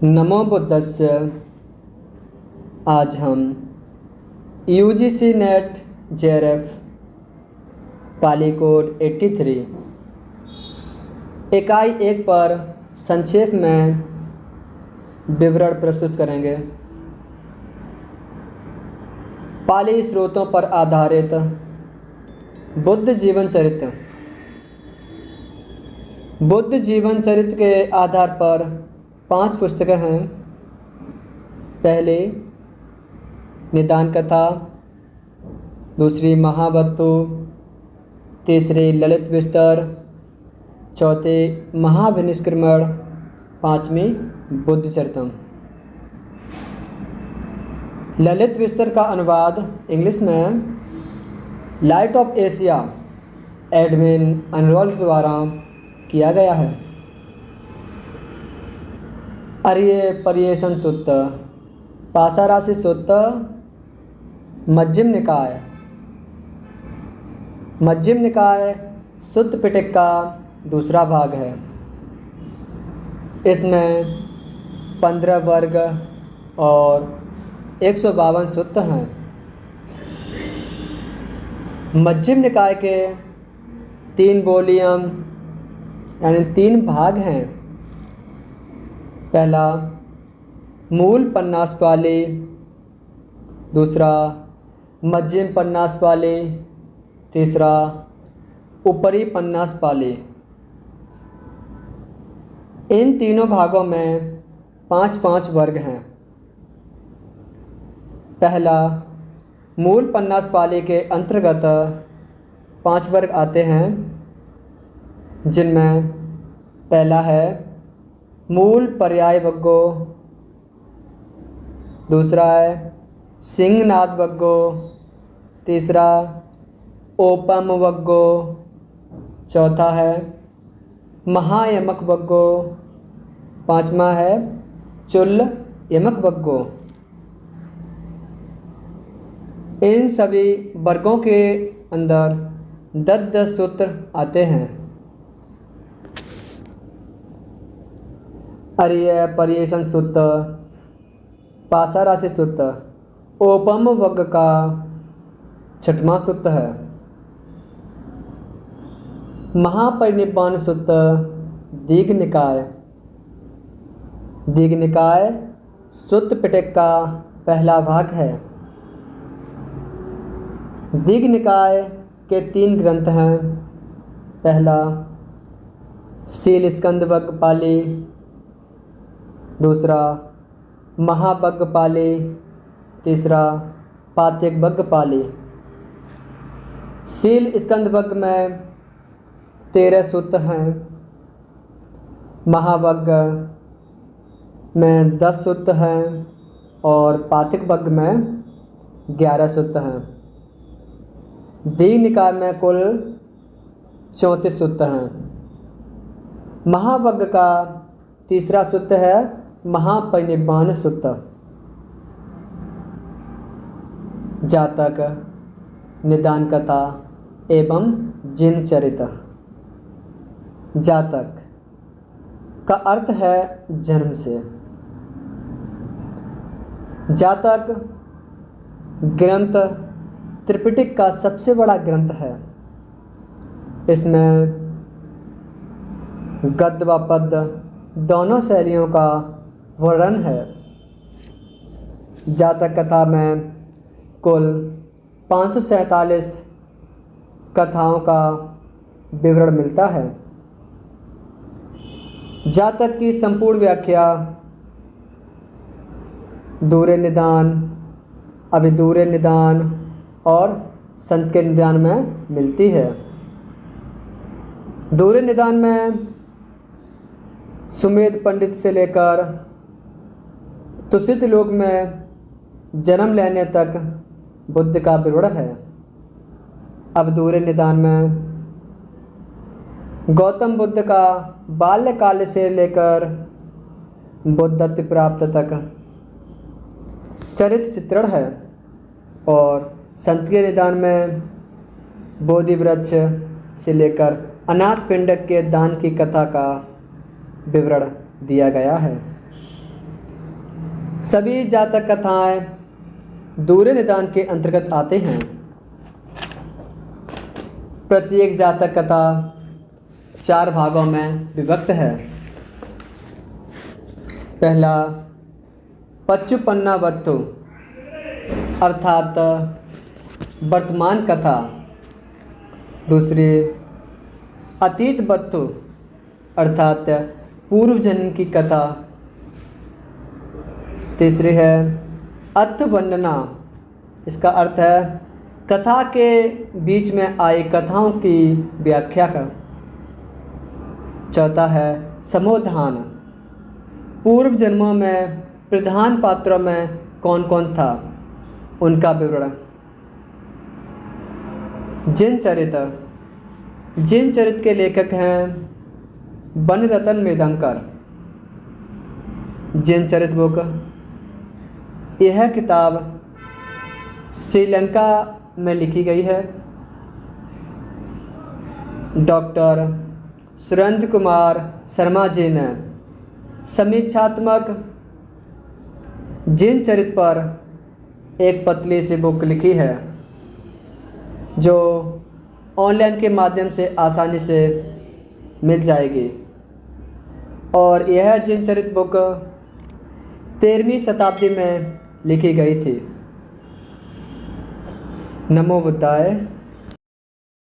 नमो बुद्धस्य। आज हम UGC net JRF पाली code 83 इकाई 1 पर संक्षेप में विवरण प्रस्तुत करेंगे। पाली स्रोतों पर आधारित बुद्ध जीवन चरित्र। बुद्ध जीवन चरित्र के आधार पर 5 पुस्तकें हैं। पहली निदान कथा, दूसरी महावत्तु, तीसरी ललित विस्तर, चौथी महाभिनिष्क्रमण, पांचवी बुद्ध चरितम। ललित विस्तर का अनुवाद इंग्लिश में light of Asia Edwin unrolled द्वारा किया गया है। अर्य पर्येषण सुत्त, पासारासी सुत्त, मध्यम निकाय। मध्यम निकाय सुत्त पिटक का दूसरा भाग है। इसमें 15 वर्ग और 152 सुत्त हैं। मध्यम निकाय के 3 वॉल्यूम यानी 3 भाग हैं। पहला मूल पन्नासपाली, दूसरा मध्यम पन्नासपाली, तीसरा ऊपरी पन्नासपाली। इन तीनों भागों में 5-5 वर्ग हैं। पहला मूल पन्नासपाली के अंतर्गत 5 वर्ग आते हैं, जिनमें पहला है मूल पर्याय वग्गो, दूसरा है सिंहनाद वग्गो, तीसरा ओपम वग्गो, चौथा है महायमक वग्गो, पांचवा है चुल्ल यमक वग्गो। इन सभी वर्गों के अंदर 10-10 सूत्र आते हैं। अर्य पर्येषण सुत्त, पासारासी सुत्त ओपम वर्ग का 6वां सुत्त है। महापरिनिब्बाण सुत्त दीघ निकाय। दीघ निकाय सुत्त पिटक का पहला भाग है। दीघ निकाय के 3 ग्रंथ हैं। पहला शील स्कंद वग्ग पाली, दूसरा महावग्ग पाली, तीसरा पात्यक वग्ग पाली। शील स्कंद वग्ग में 13 सूत्र हैं। महावग्ग में 10 सूत्र हैं और पात्यक वग्ग में 11 सूत्र हैं। दीघ निकाय में कुल 34 सूत्र हैं। महावग्ग का तीसरा सूत्र है महापरिनिब्बाण सुत्त। जातक, निदान कथा एवं जिन चरित। जातक का अर्थ है जन्म से। जातक ग्रंथ त्रिपिटक का सबसे बड़ा ग्रंथ है। इसमें गद्य व पद्य दोनों शैलियों का वर्णन है। जातक कथा में कुल 547 कथाओं का विवरण मिलता है। जातक की संपूर्ण व्याख्या दूरे निदान, अभिदूरे निदान और संत के निदान में मिलती है। दूरे निदान में सुमेध पंडित से लेकर तुषित लोक में जन्म लेने तक बुद्ध का विवरण है। अब दूरे निदान में गौतम बुद्ध का बाल्यकाल से लेकर बुद्धत्व प्राप्त तक चरित्र चित्रण है। और संत के निदान में बोधि वृक्ष से लेकर अनाथ पिंडक के दान की कथा का विवरण दिया गया है। सभी जातक कथाएं दूरे निदान के अंतर्गत आते हैं। प्रत्येक जातक कथा 4 भागों में विभक्त है। पहला पच्चुपन्नावत्तु अर्थात वर्तमान कथा। दूसरी अतीत वत्तु अर्थात पूर्व जन्म की कथा। तीसरी है अर्थवर्णना, इसका अर्थ है कथा के बीच में आई कथाओं की व्याख्या कर। चौथा है समोधान, पूर्व जन्मों में प्रधान पात्रों में कौन कौन था उनका विवरण। जिन चरित्र के लेखक हैं बनरतन मेदंकर। जिन चरित्र बुक, यह किताब श्रीलंका में लिखी गई है। डॉक्टर सुरेंद्र कुमार शर्मा जी ने समीक्षात्मक जिन चरित्र पर एक पतली सी बुक लिखी है जो ऑनलाइन के माध्यम से आसानी से मिल जाएगी। और यह जिन चरित्र बुक 13वीं शताब्दी में लिखी गई थी। नमो बुद्धाय।